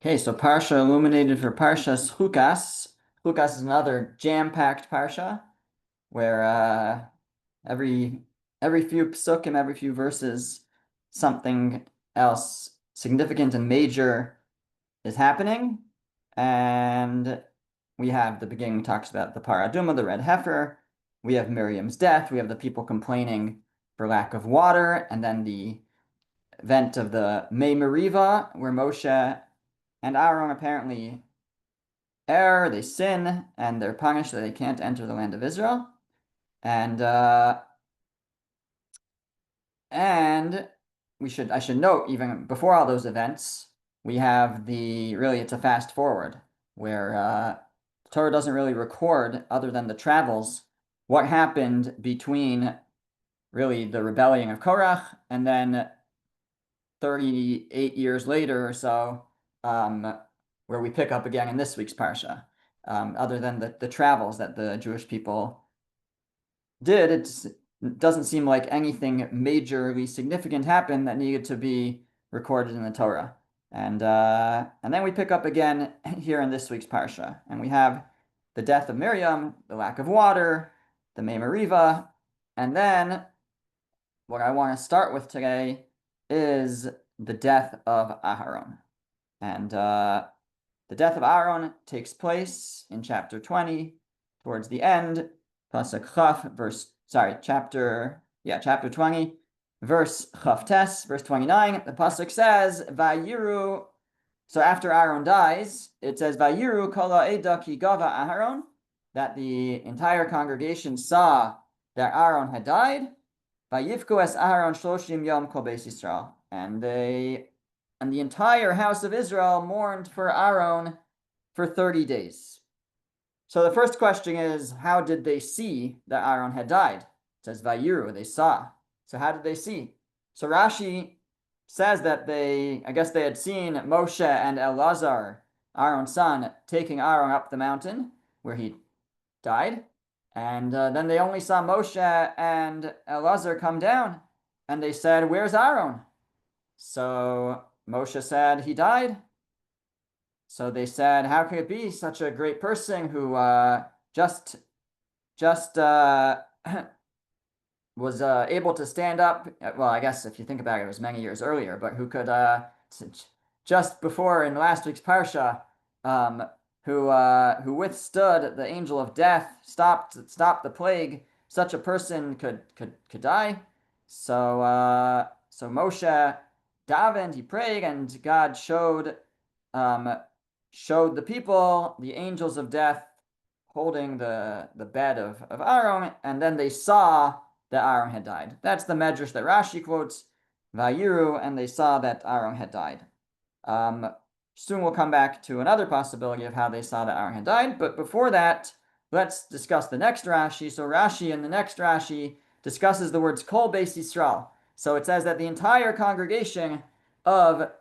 Okay, so Parsha illuminated for Parsha's Chukas. Chukas is another jam-packed Parsha where every every few psukim, every few verses, something else significant and major is happening. And we have the beginning talks about the paraduma, the red heifer. We have Miriam's death. We have the people complaining for lack of water, and then the event of the Mei Meriva, where Moshe and Aaron apparently err, they sin, and they're punished that they can't enter the land of Israel. And and I should note, even before all those events, we have it's a fast forward where the Torah doesn't really record, other than the travels, what happened between really the rebellion of Korach and then 38 years later or so, where we pick up again in this week's Parsha. Other than the travels that the Jewish people did, it doesn't seem like anything majorly significant happened that needed to be recorded in the Torah. And then we pick up again here in this week's Parsha, and we have the death of Miriam, the lack of water, the Mei Meriva, and then what I want to start with today is the death of Aharon. And the death of Aaron takes place in chapter 20, towards the end, Pasuk Chaf, chapter 20, verse Chaftes, verse 29. The Pasuk says, Vayiru. So after Aaron dies, it says, Vayiru kala eda ki gava Aharon, that the entire congregation saw that Aaron had died. Vayivku es Aharon shloshim yom kol beis Yisrael. And the entire house of Israel mourned for Aaron for 30 days. So the first question is, how did they see that Aaron had died? It says Vayiru, they saw. So how did they see? So Rashi says that I guess they had seen Moshe and Elazar, Aaron's son, taking Aaron up the mountain where he died. And then they only saw Moshe and Elazar come down, and they said, "Where's Aaron?" So Moshe said, "He died." So they said, "How could it be such a great person who just was able to stand up?" Well, I guess if you think about it, it was many years earlier, but who could just before in last week's parsha, um, who withstood the angel of death, stopped the plague. Such a person could die. So Moshe davened, he prayed, and God um, showed the people the angels of death holding the bed of Aaron, and then they saw that Aaron had died. That's the medrash that Rashi quotes, Vayiru, and they saw that Aaron had died. Soon we'll come back to another possibility of how they saw that Aaron had died, but before that, let's discuss the next Rashi. So Rashi in the next Rashi discusses the words Kol Beis Yisrael. So it says that the entire congregation of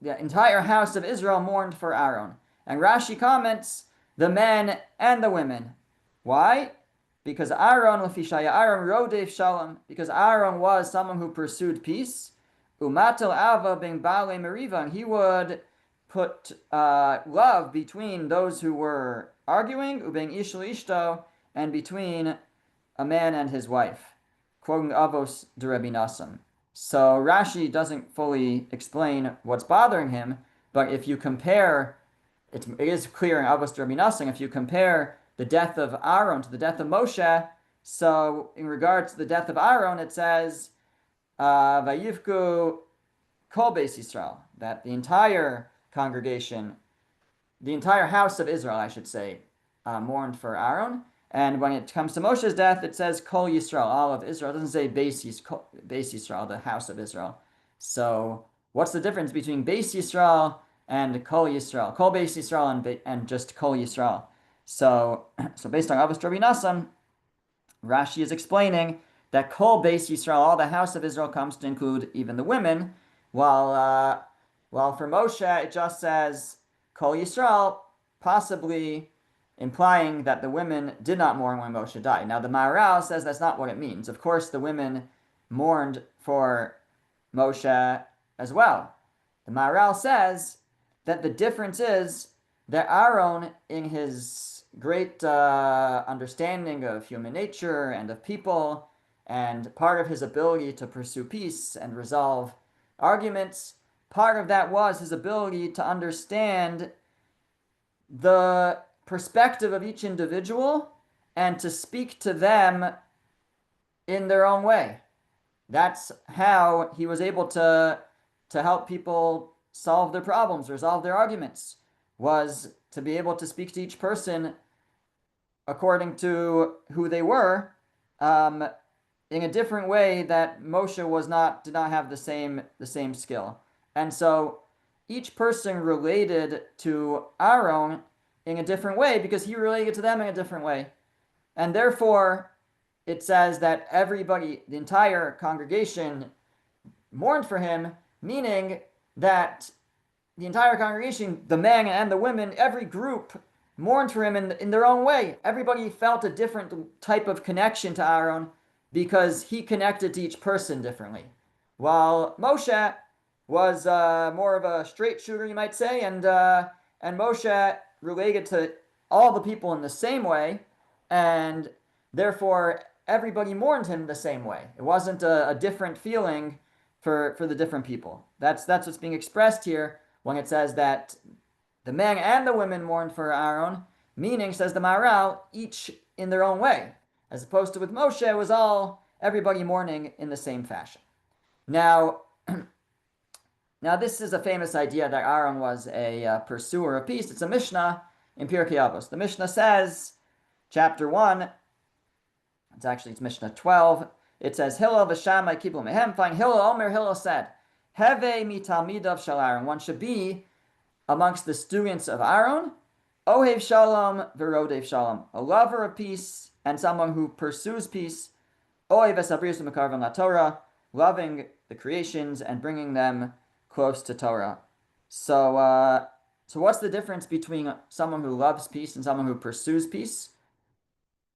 the entire house of Israel mourned for Aaron. And Rashi comments, the men and the women. Why? Because Aaron, Lefishaya Aaron, Rodev Shalom, because Aaron was someone who pursued peace. Umatel Ava ben Bale Meriva, and he would put love between those who were arguing, Uben Ishel Ishto, and between a man and his wife. Quoting Avos de Rebbe Nassim. So Rashi doesn't fully explain what's bothering him, but if you compare, it is clear in Avos de Rebbe Nassim, if you compare the death of Aaron to the death of Moshe, so in regards to the death of Aaron, it says, Vayivku Kol Beis Yisrael, that the entire congregation, the entire house of Israel, I should say, mourned for Aaron. And when it comes to Moshe's death, it says Kol Yisrael, all of Israel. It doesn't say Beis Yisrael, the house of Israel. So what's the difference between Beis Yisrael and Kol Yisrael? Kol Beis Yisrael and just Kol Yisrael. So based on Avos Rabbi Nassan, Rashi is explaining that Kol Beis Yisrael, all the house of Israel, comes to include even the women, while for Moshe it just says Kol Yisrael, possibly implying that the women did not mourn when Moshe died. Now the Maharal says that's not what it means. Of course, the women mourned for Moshe as well. The Maharal says that the difference is that Aaron, in his great understanding of human nature and of people, and part of his ability to pursue peace and resolve arguments, part of that was his ability to understand the perspective of each individual and to speak to them in their own way. That's how he was able to help people solve their problems, resolve their arguments, was to be able to speak to each person according to who they were, in a different way that Moshe did not have the same skill. And so each person related to Aaron in a different way because he related to them in a different way. And therefore, it says that everybody, the entire congregation, mourned for him, meaning that the entire congregation, the men and the women, every group mourned for him in their own way. Everybody felt a different type of connection to Aaron because he connected to each person differently. While Moshe was more of a straight shooter, you might say, and Moshe related to all the people in the same way, and therefore everybody mourned him the same way. It wasn't a different feeling for the different people. That's what's being expressed here when it says that the men and the women mourned for Aaron, meaning, says the Maharal, each in their own way, as opposed to with Moshe, it was all everybody mourning in the same fashion. Now, this is a famous idea that Aaron was a pursuer of peace. It's a Mishnah in Pirkei Avos. The Mishnah says, chapter 1, it's Mishnah 12, it says, Hillel v'Shammai kiblu mehem, fine, Hillel said, Heve mitalmidav shel Aaron, one should be amongst the students of Aaron, Ohev Shalom v'Rodev Shalom, a lover of peace and someone who pursues peace, Ohev esabrius u'mekarvan la Torah, loving the creations and bringing them close to Torah. So what's the difference between someone who loves peace and someone who pursues peace?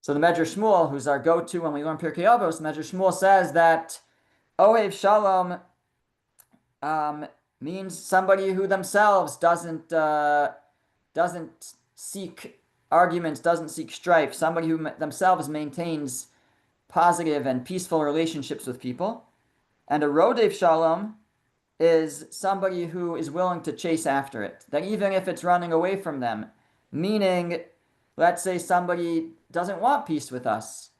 So the Medrash Shmuel, who's our go-to when we learn Pirkei Avos, Medrash Shmuel says that Ohev Shalom means somebody who themselves doesn't seek arguments, doesn't seek strife, somebody who themselves maintains positive and peaceful relationships with people. And a Rodev Shalom is somebody who is willing to chase after it, that even if it's running away from them, meaning, let's say somebody doesn't want peace with us.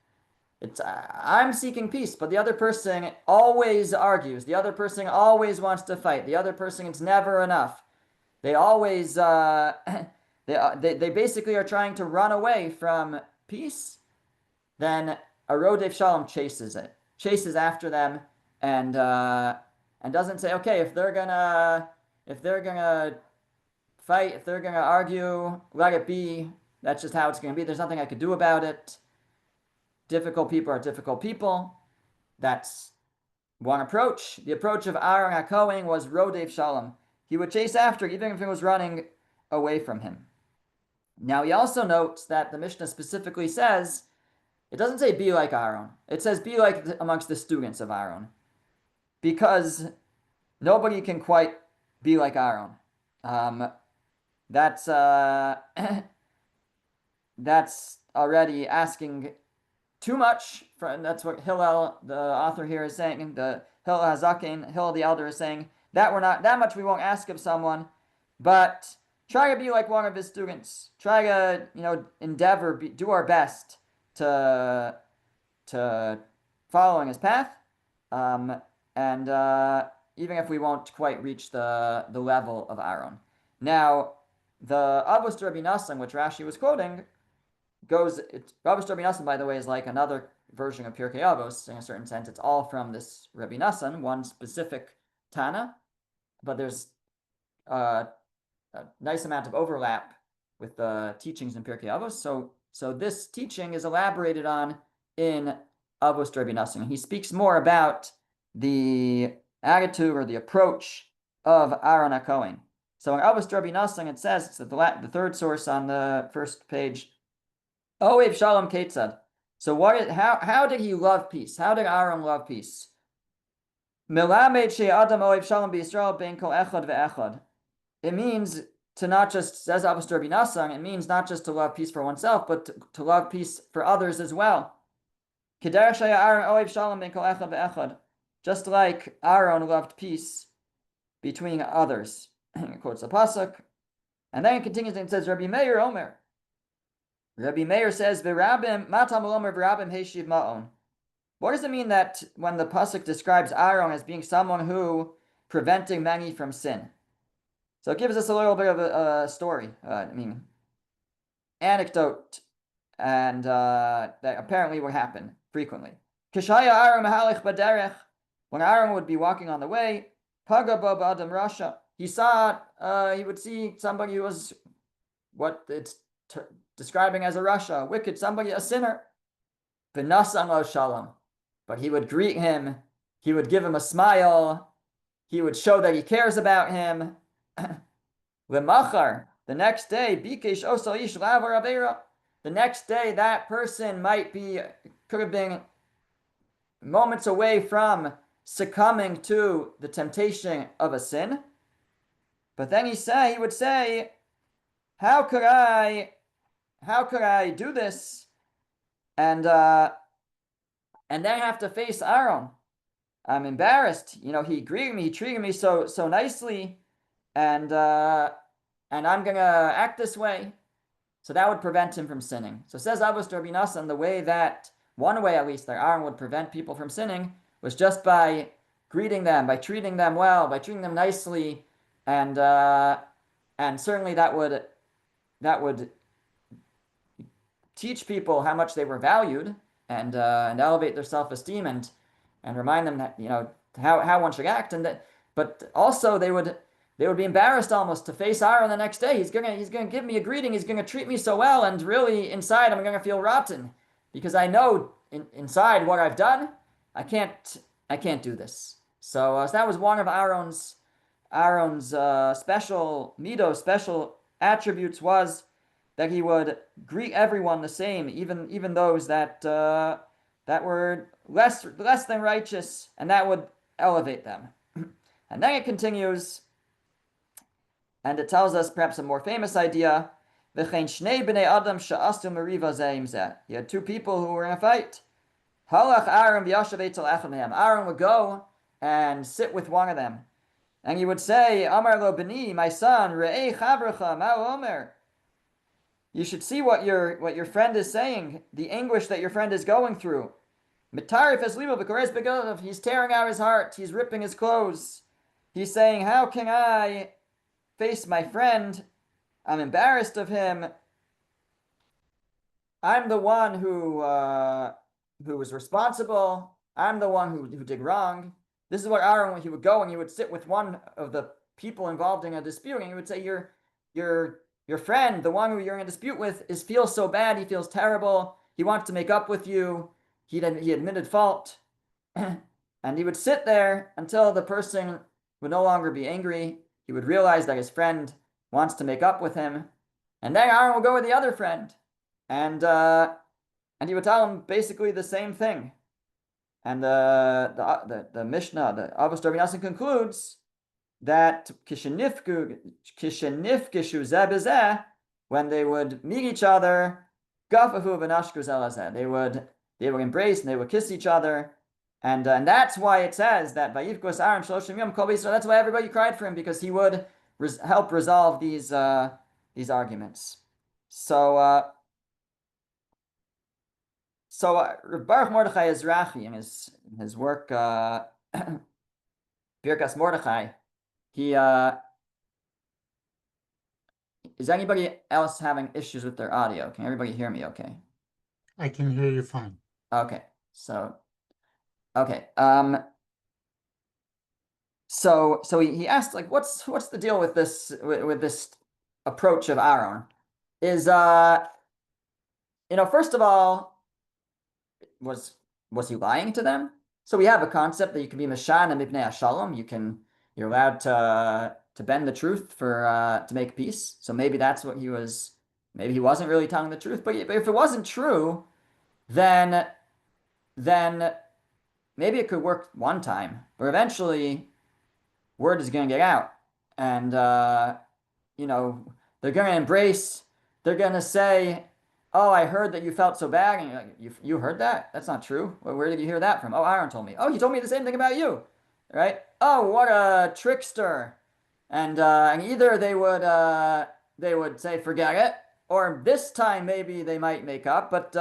I'm seeking peace, but the other person always argues. The other person always wants to fight. The other person, it's never enough. They always, they basically are trying to run away from peace. Then a Rodev Shalom chases after them, and doesn't say, okay, if they're gonna fight, if they're gonna argue, let it be. That's just how it's gonna be. There's nothing I could do about it. Difficult people are difficult people. That's one approach. The approach of Aaron HaKohen was Rodev Shalom. He would chase after, even if it was running away from him. Now, he also notes that the Mishnah specifically says, it doesn't say be like Aaron. It says be like amongst the students of Aaron. Because nobody can quite be like Aaron. That's already asking too much. That's what Hillel, the author here, is saying. The Hillel Hazakin, Hillel the elder, is saying that we're not that much. We won't ask of someone, but try to be like one of his students. Try to endeavor, do our best to follow in his path, and even if we won't quite reach the level of Aaron. Now, the Avos Rabbi Nassan, which Rashi was quoting, Avos Rabbi Nassan, by the way, is like another version of Pirkei Avos in a certain sense. It's all from this Rabbi Nassan, one specific Tana, but there's a nice amount of overlap with the teachings in Pirkei Avos. So this teaching is elaborated on in Avos Rabbi Nassan. He speaks more about the attitude or the approach of Aaron HaKohen. So in Avos Rabbi Nassan, it says, it's the third source on the first page, Ohev Shalom Ketzad. So how did he love peace? How did Aaron love peace? Melamed she'adam ohev shalom b'Yisrael ben kol echad ve'echad. it means to not just, says Abbas Rabbi Nassan, it means not just to love peace for oneself, but to love peace for others as well. Just like Aaron loved peace between others. He quotes the pasuk, and then it continues and says, Rabbi Meir Omer. Rabbi Meir says, "V'rabim matam omer v'rabim heishiv ma'on." What does it mean that when the pasuk describes Aaron as being someone who preventing many from sin? So it gives us a little bit of a story, anecdote, and that apparently would happen frequently. Kishaya Aaron mahalich baderech, when Aaron would be walking on the way, paga bo b'adam rasha, he would see somebody who was what it's describing as a rasha, wicked, somebody, a sinner. V'nasan lo shalom, but he would greet him, he would give him a smile, he would show that he cares about him. L'machar, the next day, bikesh osal ish lavar avera, the next day that person could have been moments away from succumbing to the temptation of a sin. But then he would say, how could I do this and then have to face Aaron? I'm embarrassed. He greeted me, he treated me so nicely, and I'm gonna act this way. So that would prevent him from sinning. So says Abbas Rabbi Nassan, one way at least, that Aaron would prevent people from sinning was just by greeting them, by treating them well, by treating them nicely, and certainly that would teach people how much they were valued and elevate their self-esteem and remind them that how one should act, but also they would be embarrassed almost to face Aaron the next day. He's gonna give me a greeting. He's gonna treat me so well, and really inside I'm gonna feel rotten because I know inside what I've done. I can't do this. So that was one of Aaron's special midos, special attributes, was that he would greet everyone the same, even those that were less than righteous, and that would elevate them. And then it continues, and it tells us perhaps a more famous idea. He had two people who were in a fight. Aaron would go and sit with one of them, and he would say, Amar lo b'ni, my son, re'ei chavrecha ma omer. You should see what your friend is saying, the anguish that your friend is going through. He's tearing out his heart. He's ripping his clothes. He's saying, how can I face my friend? I'm embarrassed of him. I'm the one who was responsible. I'm the one who did wrong. This is what Aaron, when he would go and he would sit with one of the people involved in a dispute, and he would say, your friend, the one who you're in a dispute with, feels so bad. He feels terrible. He wants to make up with you. He admitted fault. And he would sit there until the person would no longer be angry. He would realize that his friend wants to make up with him. And then Aaron would go with the other friend. And he would tell him basically the same thing. And the Mishnah, the Abbas Rabbi Nassan, concludes that when they would meet each other, they would embrace and they would kiss each other, and that's why it says that Vayivkos Aaron Shloshim Yom Kol Yisrael. That's why everybody cried for him, because he would help resolve these arguments. So Baruch Mordechai Ezrachi, in his work Birkas Mordechai, he is anybody else having issues with their audio? Can everybody hear me okay? I can hear you fine. Okay. So he asked, like, what's the deal with this approach of Aaron? Is first of all, was he lying to them? So we have a concept that you can be Mashan and Mibnei Shalom. You're allowed to bend the truth to make peace. So maybe that's what he was. Maybe he wasn't really telling the truth. But if it wasn't true, then maybe it could work one time. But eventually, word is going to get out, and you know, they're going to embrace, they're going to say, oh, I heard that you felt so bad. And you're like, you heard that? That's not true. Where did you hear that from? Oh, Aaron told me. Oh, he told me the same thing about you. Right? Oh, what a trickster. And either they would say forget it, or this time maybe they might make up, but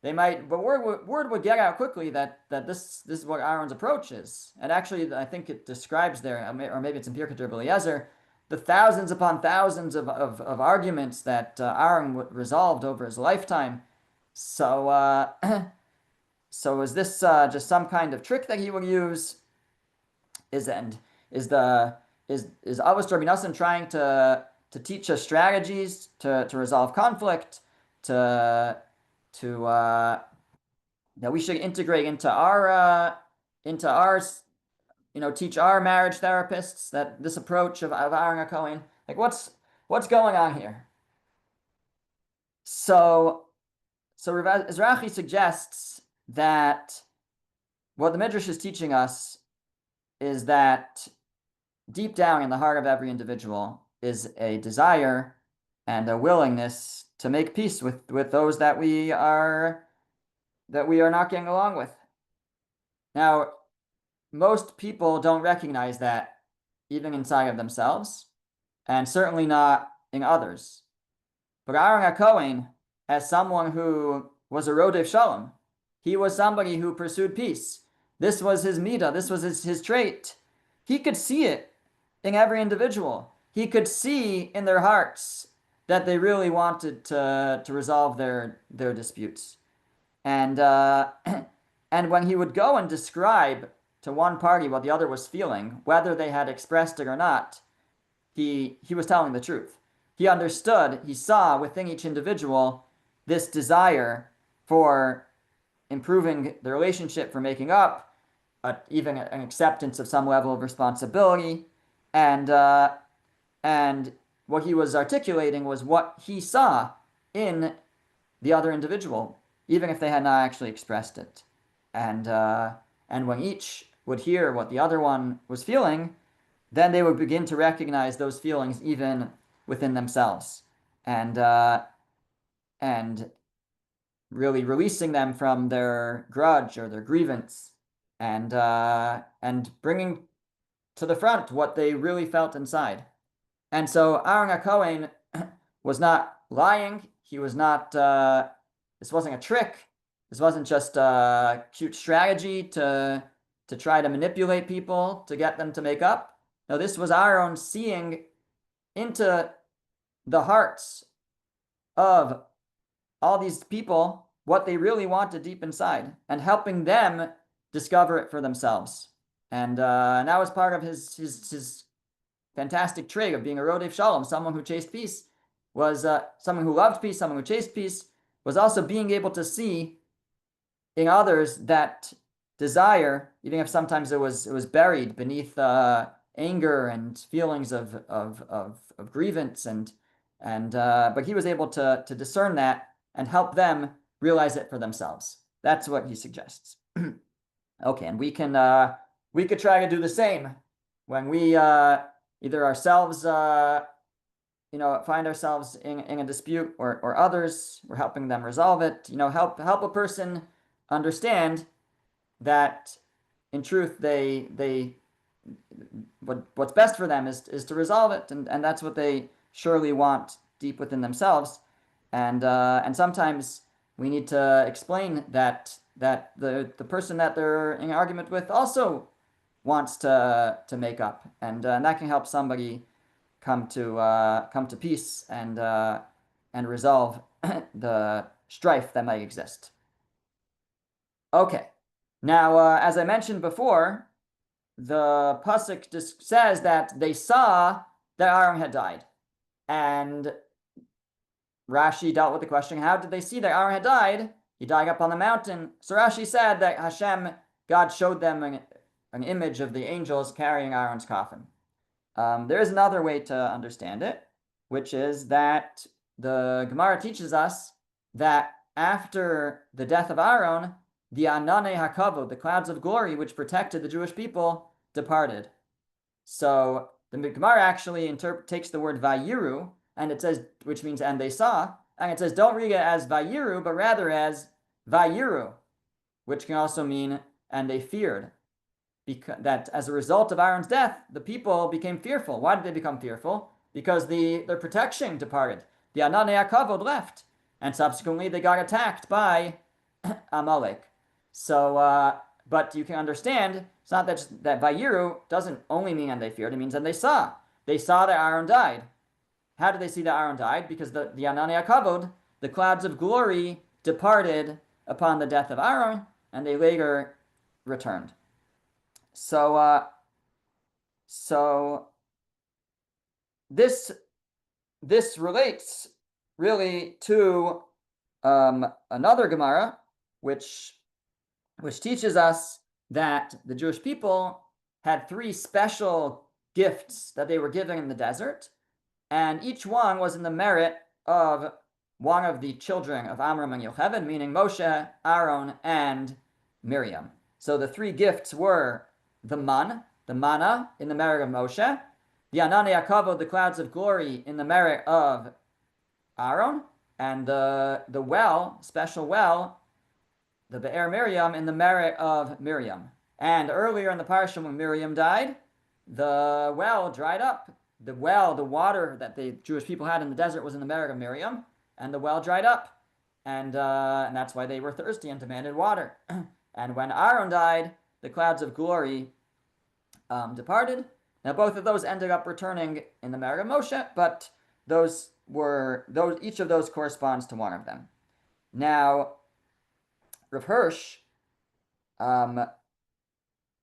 word would get out quickly that this is what Aaron's approach is. And actually, I think it describes there, or maybe it's in Pirkei Eliezer, the thousands upon thousands of arguments that Aaron resolved over his lifetime. So, so is this just some kind of trick that he will use? Is and is the is Avos Rabbi Nassim trying to teach us strategies to resolve conflict, to that we should integrate into our teach our marriage therapists that this approach of Aaron HaKohen, like what's going on here? So Rav Ezrachi suggests that what the Midrash is teaching us is that deep down in the heart of every individual is a desire and a willingness to make peace with those that we are not getting along with. Now, most people don't recognize that even inside of themselves, and certainly not in others. But Aaron HaKohen, as someone who was a Rodef Shalom, he was somebody who pursued peace. This was his midah, this was his trait. He could see it in every individual. He could see in their hearts that they really wanted to resolve their disputes. And and when he would go and describe to one party what the other was feeling, whether they had expressed it or not, he was telling the truth. He understood, he saw within each individual this desire for improving the relationship, for making up, even an acceptance of some level of responsibility, and what he was articulating was what he saw in the other individual, even if they had not actually expressed it. And when each would hear what the other one was feeling, then they would begin to recognize those feelings even within themselves, and really releasing them from their grudge or their grievance, and bringing to the front what they really felt inside. And so Aaron HaKohen was not lying. He was not. This wasn't a trick. This wasn't just a cute strategy to try to manipulate people to get them to make up. No, this was Aaron seeing into the hearts of all these people, what they really wanted deep inside, and helping them discover it for themselves. And that was part of his fantastic trait of being a Rodef Shalom, someone who chased peace, was someone who loved peace, someone who chased peace, was also being able to see in others that desire, even if sometimes it was buried beneath anger and feelings of grievance, and but he was able to discern that and help them realize it for themselves. That's what he suggests. Okay, and we could try to do the same when we either ourselves find ourselves in a dispute, or others, we're helping them resolve it. Help a person understand that in truth what's best for them is to resolve it, and that's what they surely want deep within themselves. And sometimes we need to explain that the person that they're in an argument with also wants to make up, and that can help somebody come to peace and resolve the strife that might exist. Okay, now as I mentioned before, the pasuk just says that they saw that Aaron had died, and Rashi dealt with the question: how did they see that Aaron had died? He died up on the mountain. So Rashi said that God showed them an image of the angels carrying Aaron's coffin. There is another way to understand it, which is that the Gemara teaches us that after the death of Aaron, the Anane HaKavod, the clouds of glory which protected the Jewish people, departed. So The Gemara actually takes the word vayiru, and it says, which means and they saw, and it says don't read it as vayiru, but rather as vayiru, which can also mean and they feared. Because that as a result of Aaron's death, the people became fearful. Why did they become fearful? Because their protection departed. The Ananei HaKavod left, and subsequently they got attacked by Amalek. So, but you can understand it's not that Vayiru doesn't only mean and they feared; it means and they saw. They saw that Aaron died. How did they see that Aaron died? Because the Ananei HaKavod, the clouds of glory, departed upon the death of Aaron, and they later returned. So this relates really to another Gemara, which teaches us that the Jewish people had 3 special gifts that they were given in the desert, and each one was in the merit of one of the children of Amram and Yocheved, meaning Moshe, Aaron, and Miriam. So the 3 gifts were the manna in the merit of Moshe, the Ananei HaKavod, the clouds of glory, in the merit of Aaron, and the well, special well, the Be'er Miriam, in the merit of Miriam. And earlier in the Parsha, when Miriam died, the well dried up. The water that the Jewish people had in the desert was in the merit of Miriam, and the well dried up. And that's why they were thirsty and demanded water. And when Aaron died, the clouds of glory departed. Now both of those ended up returning in the merit of Moshe, but each of those corresponds to one of them. Now, Rav Hirsch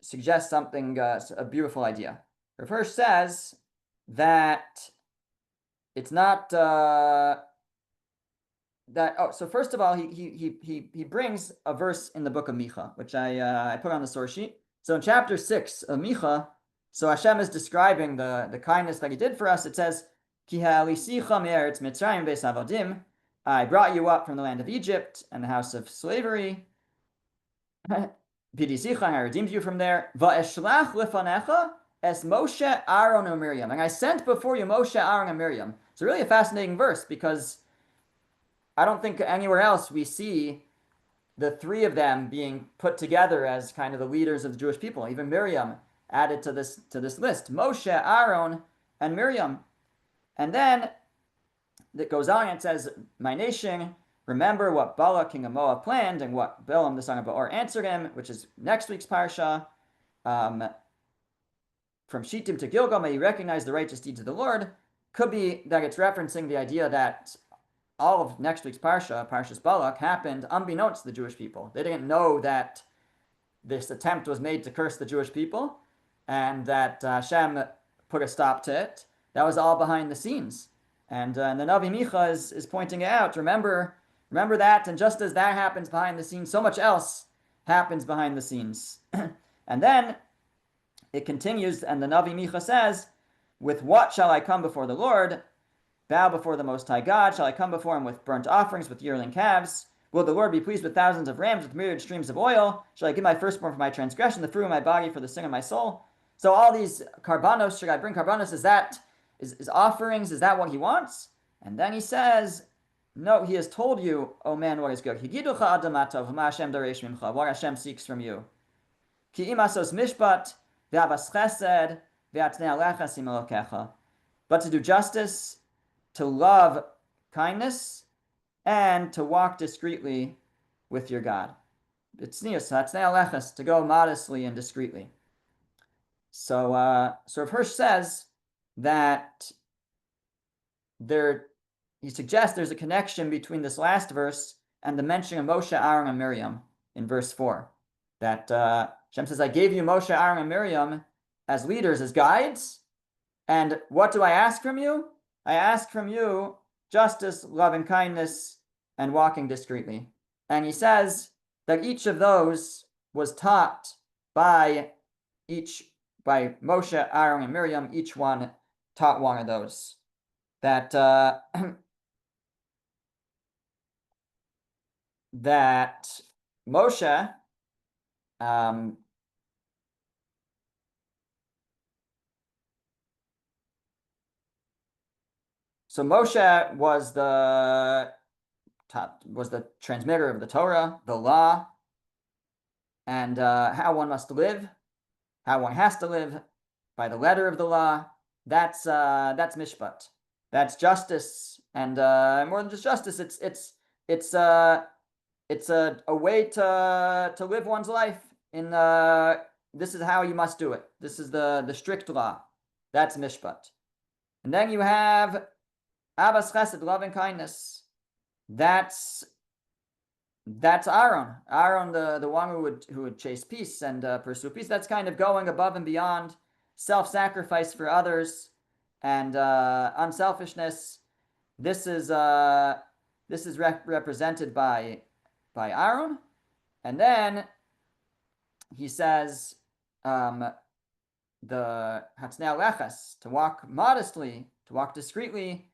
suggests something, a beautiful idea. Rav Hirsch says that it's not so first of all, he brings a verse in the book of Micha, which I put on the source sheet. So in chapter 6 of Micha, so Hashem is describing the kindness that he did for us. It says, Ki ha'alisicha me'eretz Mitzrayim beis avodim, I brought you up from the land of Egypt and the house of slavery. Bidisicha, I redeemed you from there. Va'eshlach lefanecha es Moshe, Aaron, and Miriam. And I sent before you Moshe, Aaron, and Miriam. It's really a fascinating verse because I don't think anywhere else we see the 3 of them being put together as kind of the leaders of the Jewish people. Even Miriam added to this list. Moshe, Aaron, and Miriam. And then it goes on and it says, my nation, remember what Balak, king of Moab, planned and what Balaam, the son of Beor, answered him, which is next week's Parsha. From Shittim to Gilgal, may you recognize the righteous deeds of the Lord. Could be that it's referencing the idea that all of next week's Parsha, Parshas Balak, happened unbeknownst to the Jewish people. They didn't know that this attempt was made to curse the Jewish people and that Hashem put a stop to it. That was all behind the scenes. And the Navi Micha is pointing it out. Remember that, and just as that happens behind the scenes, so much else happens behind the scenes. And then it continues, and the Navi Micha says, with what shall I come before the Lord? Bow before the Most High God. Shall I come before him with burnt offerings, with yearling calves? Will the Lord be pleased with thousands of rams, with myriad streams of oil? Shall I give my firstborn for my transgression, the fruit of my body for the sin of my soul? So all these karbanos, should I bring karbanos? Is offerings, is that what he wants? And then he says, no, he has told you, oh man, what is good. What Hashem seeks from you. Ki imasos mishpat, ve'avas chesed, ve'atnei alecha sim elokecha. But to do justice, to love kindness, and to walk discreetly with your God. It's to go modestly and discreetly. So Rav Hirsch says that he suggests there's a connection between this last verse and the mention of Moshe, Aaron, and Miriam in verse 4. That Hashem says, I gave you Moshe, Aaron, and Miriam as leaders, as guides, and what do I ask from you? I ask from you justice, love, and kindness, and walking discreetly. And he says that each of those was taught by Moshe, Aaron, and Miriam. Each one taught one of those. That that Moshe Moshe was the transmitter of the Torah, the law, and how one must live, how one has to live by the letter of the law. That's mishpat. That's justice, and more than just justice. It's a way to live one's life. This is how you must do it. This is the strict law. That's mishpat. And then you have Abbas Chesed, love and kindness. That's Aaron. Aaron, the one who would chase peace and pursue peace. That's kind of going above and beyond, self-sacrifice for others, and unselfishness. This is represented by Aaron, and then he says the Hatznei Leches, to walk modestly, to walk discreetly.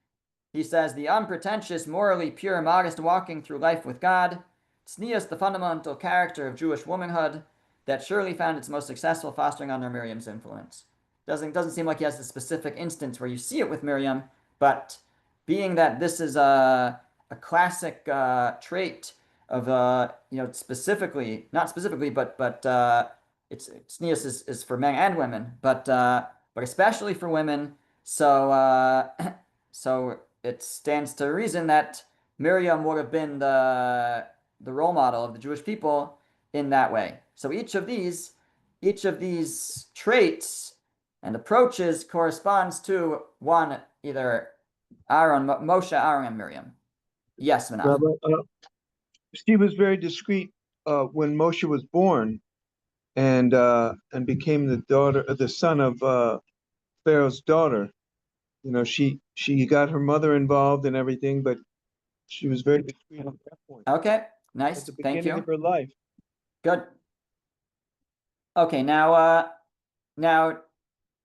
He says the unpretentious, morally pure, modest walking through life with God. Tznius, the fundamental character of Jewish womanhood that surely found its most successful fostering under Miriam's influence. Doesn't seem like he has a specific instance where you see it with Miriam, but being that this is a classic trait of specifically, not specifically, but it's tznius is for men and women, but especially for women. So so it stands to reason that Miriam would have been the role model of the Jewish people in that way. So each of these traits and approaches corresponds to one, either Aaron, Moshe, Aaron, and Miriam. Yes, Menachem. Rabbi, she was very discreet when Moshe was born, and became the son of Pharaoh's daughter. You know, she got her mother involved and everything, but she was very discreet at that point. Okay, nice. At the Thank beginning you. of her life. Good. Okay, now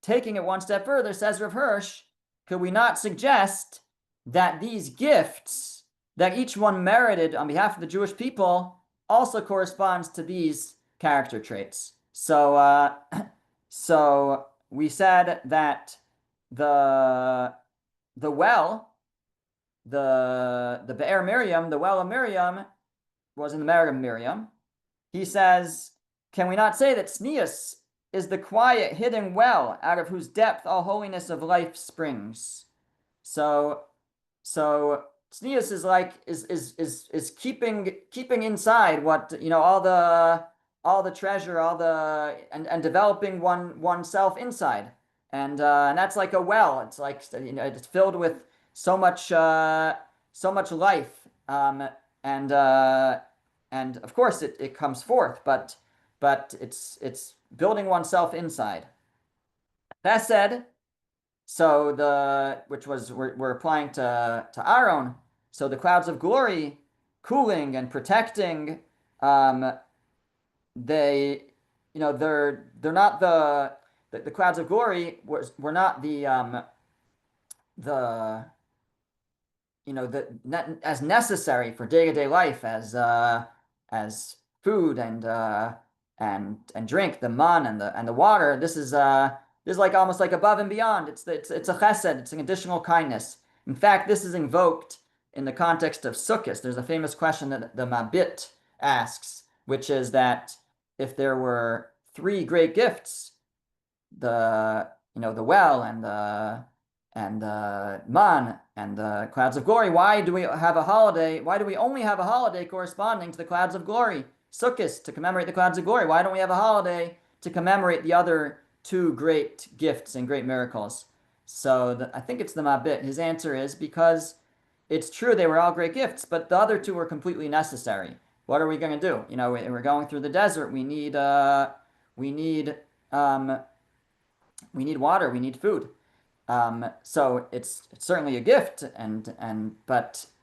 taking it one step further, says Rav Hirsch, could we not suggest that these gifts that each one merited on behalf of the Jewish people also corresponds to these character traits? So so we said that the well, the Be'er Miriam, the well of Miriam, was in the merit of Miriam. He says, can we not say that tznius is the quiet, hidden well out of whose depth all holiness of life springs? So tznius is like is keeping inside what all the treasure, and developing oneself inside, and that's like a well. It's like it's filled with so much life, and of course it comes forth, but it's building oneself inside. That said, so we're applying to Aaron. So the clouds of glory, cooling and protecting, they're not the clouds of glory were not as necessary for day-to-day life as food and drink, the man and the water. This is like almost like above and beyond. It's a chesed. It's an additional kindness. In fact, this is invoked in the context of Chukas. There's a famous question that the Mabit asks, which is that if there were three great gifts, the well and the man and the clouds of glory, why do we have a holiday? Why do we only have a holiday corresponding to the clouds of glory? Chukas, to commemorate the clouds of glory. Why don't we have a holiday to commemorate the other two great gifts and great miracles? So I think it's the Mabit. His answer is because it's true they were all great gifts, but the other two were completely necessary. What are we going to do? We're going through the desert. We need water. We need food. So it's certainly a gift and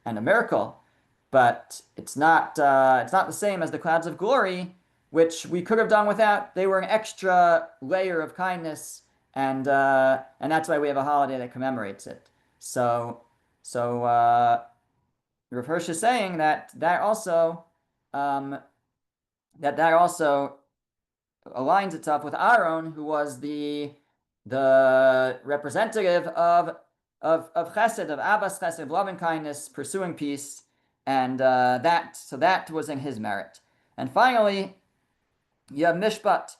a miracle, but it's not the same as the clouds of glory, which we could have done without. They were an extra layer of kindness, and that's why we have a holiday that commemorates it. So Rav Hirsch is saying that also aligns itself with Aaron, who was the representative of of chesed, of Abbas chesed, loving kindness, pursuing peace, and that was in his merit. And finally, you have mishpat.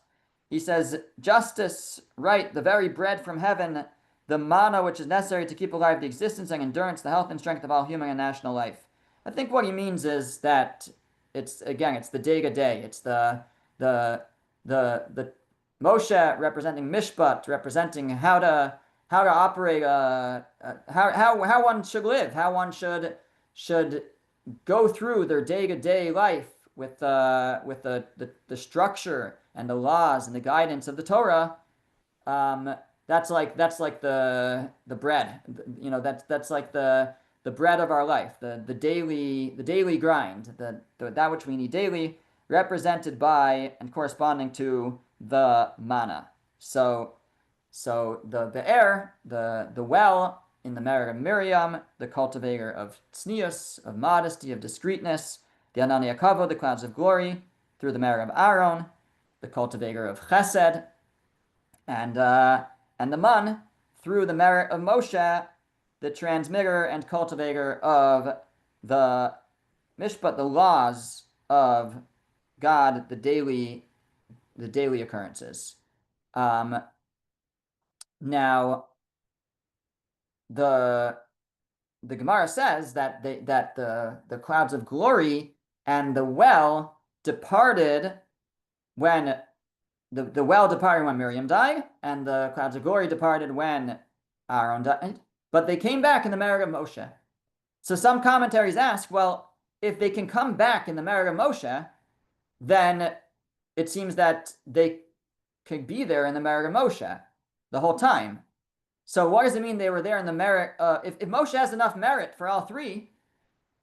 He says justice, right, the very bread from heaven, the manna which is necessary to keep alive the existence and endurance, the health and strength of all human and national life. I think what he means is that it's the day to day. It's the Moshe representing mishpat, representing how to operate, how one should live, how one should go through their day to day life with the structure and the laws and the guidance of the Torah. That's like the bread, that's like the bread of our life, the daily grind, that which we need daily, represented by and corresponding to the manna. So the be'er, the well in the merit of Miriam, the cultivator of tznius, of modesty, of discreetness, the Anani Akavo, the clouds of glory, through the merit of Aaron, the cultivator of chesed, and the man, through the merit of Moshe, the transmitter and cultivator of the mishpat, the laws of God, the daily occurrences. Now, the Gemara says that the clouds of glory and the well departed when the well departed when Miriam died, and the clouds of glory departed when Aaron died, but they came back in the merit of Moshe. So some commentaries ask, well, if they can come back in the merit of Moshe, then it seems that they could be there in the merit of Moshe the whole time. So what does it mean they were there in the merit? If Moshe has enough merit for all three,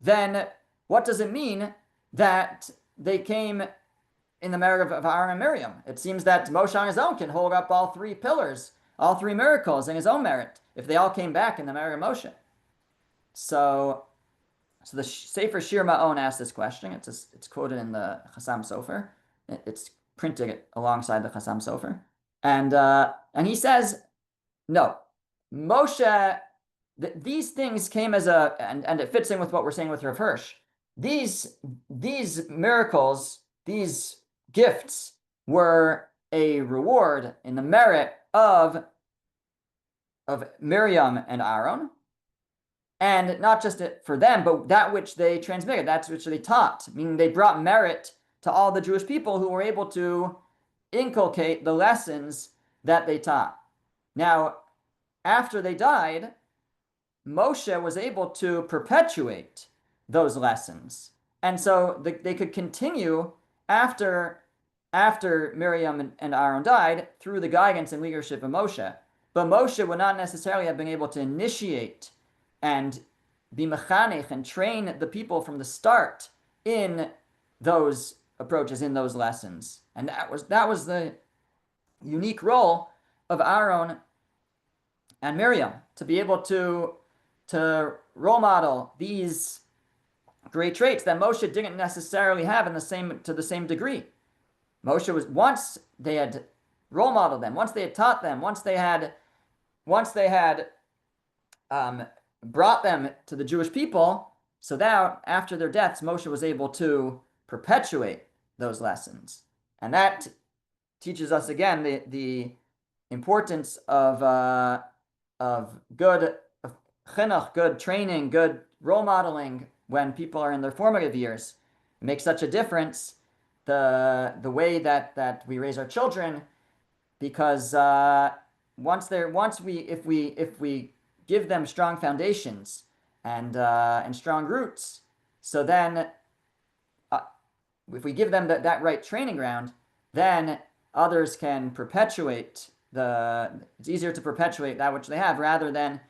then what does it mean that they came in the merit of Aaron and Miriam? It seems that Moshe on his own can hold up all three pillars, all three miracles in his own merit, if they all came back in the merit of Moshe. So the Sefer Shir Ma'on asks this question. It's quoted in the Chassam Sofer. It's printed alongside the Chassam Sofer. And he says, no, Moshe, these things came as and it fits in with what we're saying with Rav Hirsch. These miracles, these gifts were a reward in the merit of Miriam and Aaron, and not just for them, but that which they transmitted, that which they taught, meaning they brought merit to all the Jewish people who were able to inculcate the lessons that they taught. Now, after they died, Moshe was able to perpetuate those lessons. And so they could continue after Miriam and Aaron died through the guidance and leadership of Moshe. But Moshe would not necessarily have been able to initiate and be mechanech and train the people from the start in those approaches, in those lessons. And that was the unique role of Aaron and Miriam, to be able to role model these great traits that Moshe didn't necessarily have to the same degree. Moshe was, once they had role modeled them, once they had taught them, once they had brought them to the Jewish people, so now after their deaths, Moshe was able to perpetuate those lessons. And that teaches us again the importance of good chinuch, good training, good role modeling when people are in their formative years. It makes such a difference the way that we raise our children, because if we give them strong foundations and strong roots, so then if we give them that right training ground, then others can perpetuate it's easier to perpetuate that which they have rather than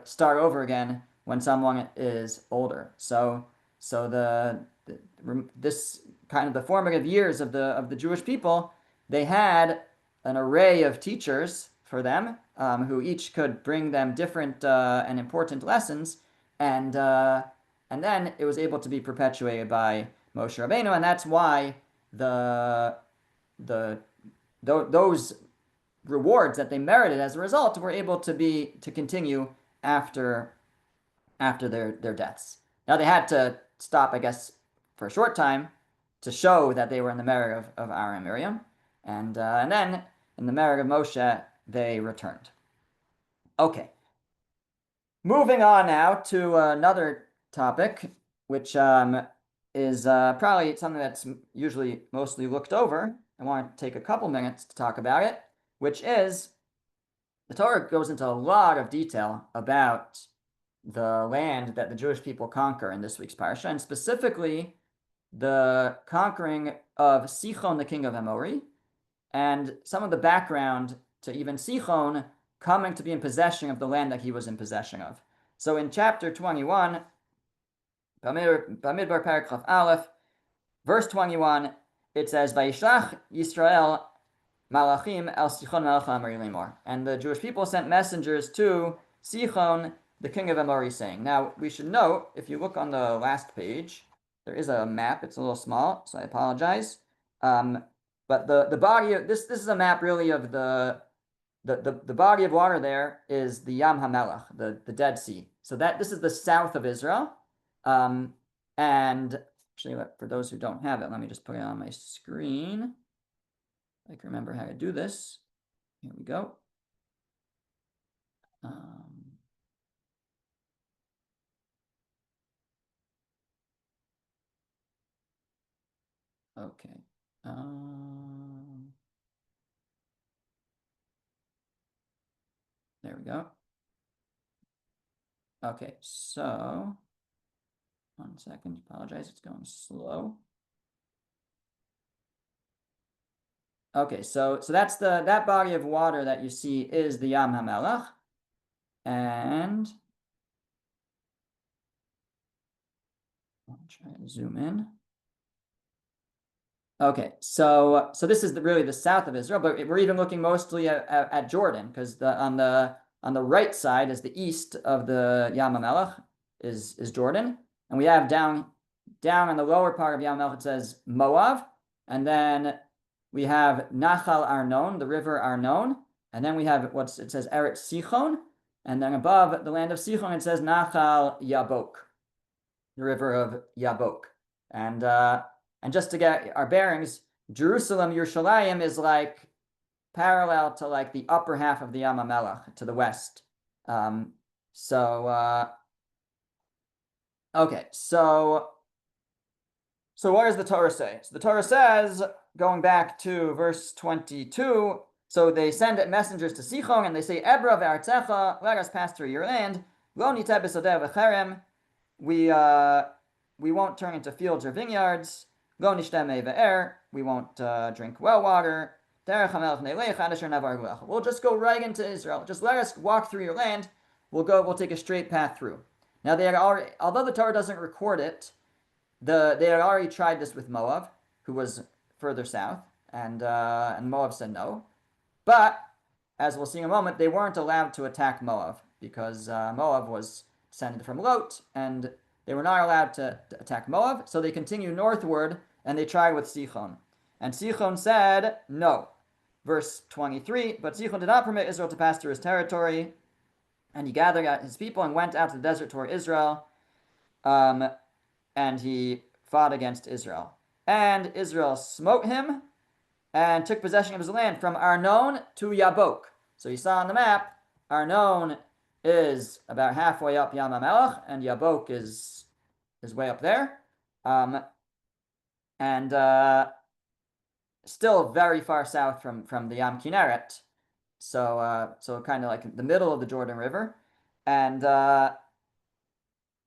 start over again when someone is older. So this kind of the formative years of the Jewish people, they had an array of teachers for them, who each could bring them different and important lessons, and then it was able to be perpetuated by Moshe Rabbeinu, and that's why those rewards that they merited as a result were able to continue after their deaths. Now they had to stop, I guess, for a short time to show that they were in the marriage of Aaron and Miriam, and then in the marriage of Moshe they returned. Okay, moving on now to another topic, which is probably something that's usually mostly looked over. I want to take a couple minutes to talk about it, which is the Torah goes into a lot of detail about the land that the Jewish people conquer in this week's Parsha, and specifically the conquering of Sichon, the king of Amori, and some of the background to even Sichon coming to be in possession of the land that he was in possession of. So in chapter 21, Bamidbar Perek Chaf Aleph, verse 21, it says, Vayishlach Yisrael Malachim el Sichon melech Amori lemor. And the Jewish people sent messengers to Sichon, the king of Amori, saying. Now, we should note, if you look on the last page, there is a map. It's a little small, so I apologize. But the body of this is a map really of the body of water there is the Yam HaMelech, the Dead Sea. So this is the south of Israel. And actually, for those who don't have it, let me just put it on my screen. I can remember how to do this. Here we go. Okay. There we go. Okay, so 1 second. Apologize, it's going slow. Okay, so that's that body of water that you see is the Yam HaMelech, and I'll try to zoom in. Okay, so this is really the south of Israel, but we're even looking mostly at Jordan, because on the right side is the east of the Yam HaMelech is Jordan, and we have down in the lower part of Yam HaMelech it says Moab, and then we have Nachal Arnon, the river Arnon, and then we have it says Eretz Sichon, and then above the land of Sichon it says Nachal Yabok, the river of Yabok, and just to get our bearings, Jerusalem, Yerushalayim, is like parallel to like the upper half of the Yam HaMelech to the west. Okay, so what does the Torah say? So the Torah says, going back to verse 22, so they send messengers to Sichon and they say, Ebra ve'artzecha, let us pass through your land. Lo niteh b'sodeh v'cherem, we won't turn into fields or vineyards. Lo nishteh ve'er, we won't drink well water. Derech hamelech neilech ad asher navar gulech. We'll just go right into Israel. Just let us walk through your land. We'll take a straight path through. Now they had already, although the Torah doesn't record it, they had already tried this with Moab, who was further south, and Moab said no. But as we'll see in a moment, they weren't allowed to attack Moab because Moab was descended from Lot, and they were not allowed to attack Moab. So they continued northward, and they tried with Sichon. And Sichon said no. Verse 23, but Sichon did not permit Israel to pass through his territory, and he gathered his people and went out to the desert toward Israel, and he fought against Israel. And Israel smote him and took possession of his land from Arnon to Yabok. So you saw on the map, Arnon is about halfway up Yam HaMelech, and Yabok is way up there. And still very far south from the Yam Kinneret. So kind of like the middle of the Jordan River. And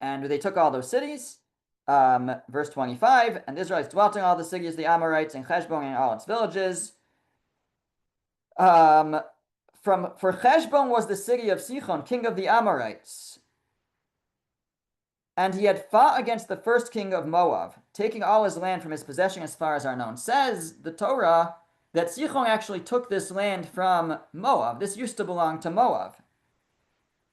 they took all those cities. Verse 25, and the Israelites dwelt in all the cities, the Amorites, and Cheshbon and all its villages. For Cheshbon was the city of Sichon, king of the Amorites. And he had fought against the first king of Moab, taking all his land from his possession as far as Arnon. Says the Torah that Sichon actually took this land from Moab. This used to belong to Moab.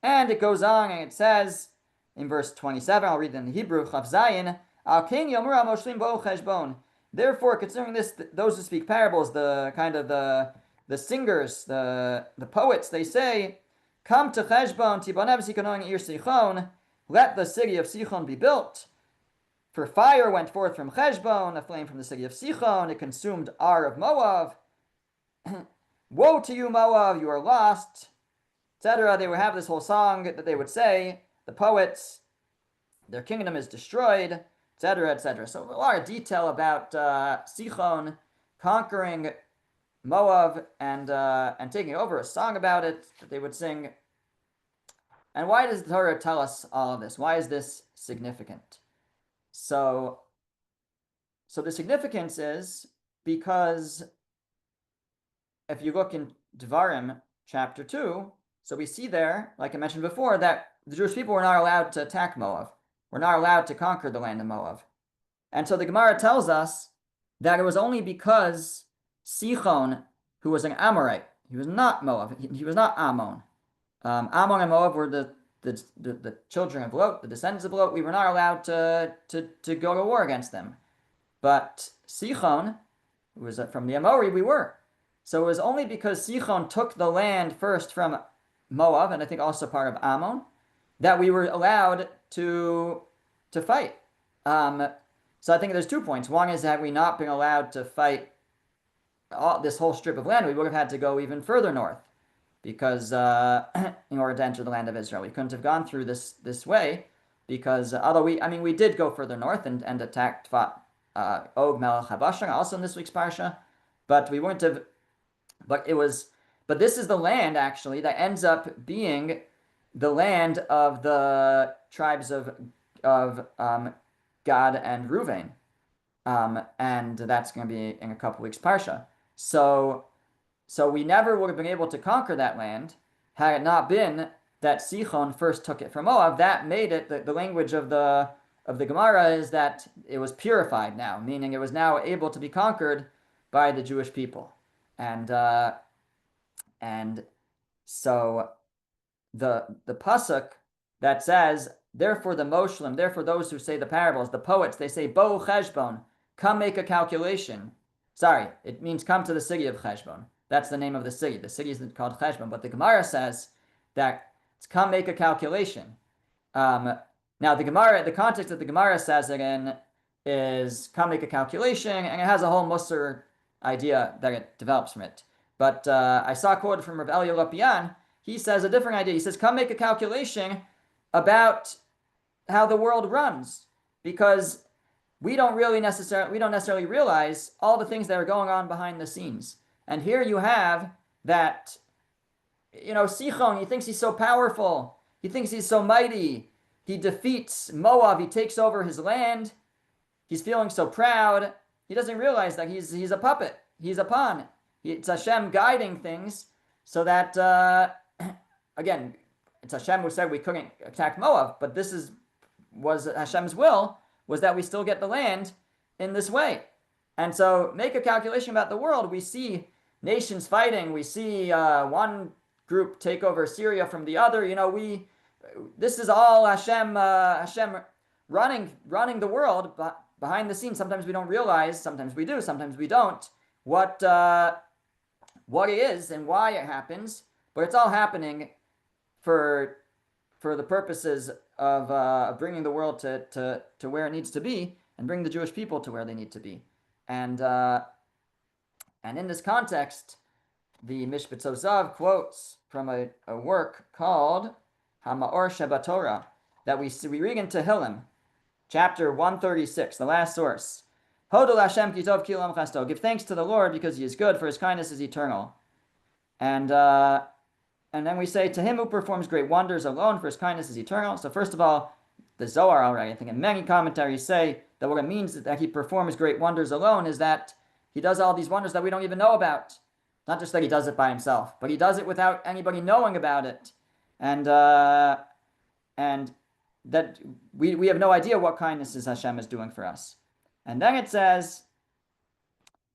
And it goes on and it says, in verse 27, I'll read it in the Hebrew, Chav Zayin, Al King Yomur Moshlim Bo Cheshbon. Therefore, concerning this, those who speak parables, the kind of the singers, the poets, they say Come to Cheshbon, Tibonev Sichon Ir Sichon, let the city of Sichon be built. For fire went forth from Cheshbon, a flame from the city of Sichon, it consumed Ar of Moab. Woe to you, Moab, you are lost, etc. They would have this whole song that they would say, the poets, their kingdom is destroyed, etc., etc. So a lot of detail about Sichon conquering Moab and taking over, a song about it that they would sing. And why does the Torah tell us all of this? Why is this significant? So the significance is because if you look in Devarim chapter 2, so we see there, like I mentioned before, that the Jewish people were not allowed to attack Moab. We're not allowed to conquer the land of Moab. And so the Gemara tells us that it was only because Sichon, who was an Amorite, he was not Moab, he was not Ammon. Ammon and Moab were the children of Lot, the descendants of Lot. We were not allowed to go to war against them. But Sichon, who was from the Amori, we were. So it was only because Sichon took the land first from Moab, and I think also part of Ammon, that we were allowed to fight. So I think there's 2 points. One is, had we not been allowed to fight this whole strip of land, we would have had to go even further north, because in order to enter the land of Israel, we couldn't have gone through this way, because although we did go further north and fought Og Melech HaBashan, also in this week's Parsha, but we wouldn't have. But this is the land actually that ends up being the land of the tribes of Gad and Reuven, and that's going to be in a couple weeks Parsha. So we never would have been able to conquer that land had it not been that Sichon first took it from Moab. That made it, the language of the Gemara is that it was purified now, meaning it was now able to be conquered by the Jewish people. And so the pasuk that says, therefore the Moshlim, therefore those who say the parables, the poets, they say, Bo Cheshbon, come make a calculation. Sorry, it means come to the city of Cheshbon. That's the name of the city. The city is called Cheshbon, but the Gemara says that it's come make a calculation. Now the context that the Gemara says it in is come make a calculation, and it has a whole Musar idea that it develops from it. But I saw a quote from Rav Elya Lopian. He says a different idea. He says, come make a calculation about how the world runs, because we don't necessarily realize all the things that are going on behind the scenes. And here you have that, Sichon, he thinks he's so powerful. He thinks he's so mighty. He defeats Moab. He takes over his land. He's feeling so proud. He doesn't realize that he's a puppet. He's a pawn. It's Hashem guiding things so that, again, it's Hashem who said we couldn't attack Moab, but was Hashem's will, was that we still get the land in this way. And so make a calculation about the world. We see nations fighting. We see one group take over Syria from the other. This is all Hashem running the world behind the scenes. Sometimes we don't realize, sometimes we do, sometimes we don't, what it is and why it happens, but it's all happening for the purposes of bringing the world to where it needs to be, and bring the Jewish people to where they need to be. And in this context, the Mishpat Zozav quotes from a work called Hamaor Shebatorah that we read in Tehillim, chapter 136, the last source. Hodol Hashem ki tov ki olam chasto. Give thanks to the Lord because He is good, for His kindness is eternal. And then we say, to Him who performs great wonders alone, for His kindness is eternal. So first of all, the Zohar already, I think, and many commentaries say that what it means that He performs great wonders alone is that He does all these wonders that we don't even know about. Not just that He does it by Himself, but He does it without anybody knowing about it. And that we have no idea what kindnesses Hashem is doing for us. And then it says,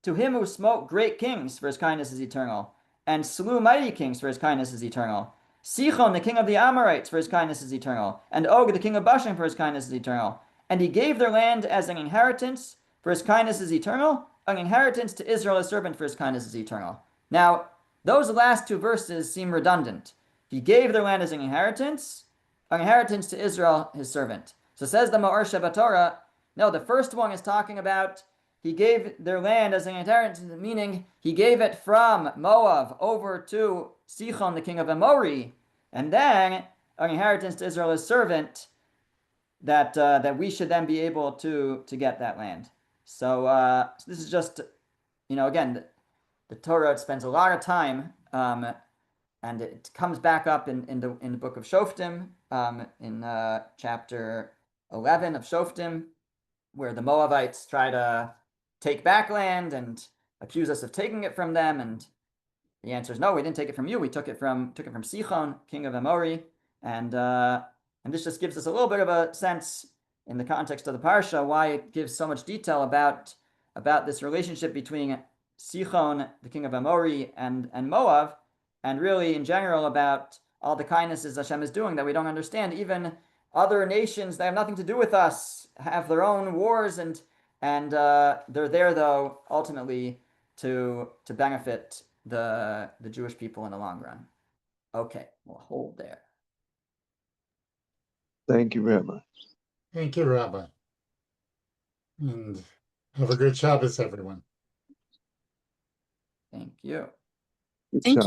to Him who smote great kings, for His kindness is eternal, and slew mighty kings, for His kindness is eternal. Sichon, the king of the Amorites, for His kindness is eternal, and Og, the king of Bashan, for His kindness is eternal. And He gave their land as an inheritance, for His kindness is eternal, an inheritance to Israel as servant, for His kindness is eternal. Now, those last two verses seem redundant. He gave their land as an inheritance to Israel, his servant. So says the Ma'or Shebatorah, no, the first one is talking about he gave their land as an inheritance, meaning he gave it from Moab over to Sichon, the king of Amori, and then an inheritance to Israel, his servant, that we should then be able to get that land. So this is just, again, the Torah spends a lot of time, and it comes back up in the book of Shoftim, in chapter 11 of Shoftim, where the Moabites try to take back land and accuse us of taking it from them, and the answer is no, we didn't take it from you. We took it from Sichon, king of Amori, and this just gives us a little bit of a sense in the context of the Parsha why it gives so much detail about this relationship between Sichon, the king of Amori, and Moab, and really in general about all the kindnesses Hashem is doing that we don't understand. Even other nations that have nothing to do with us have their own wars, and they're there though ultimately to benefit the Jewish people in the long run. Okay, we'll hold there. Thank you, Rabbi. Thank you, Rabbi. And have a good Shabbos, everyone. Thank you. Good Thank job.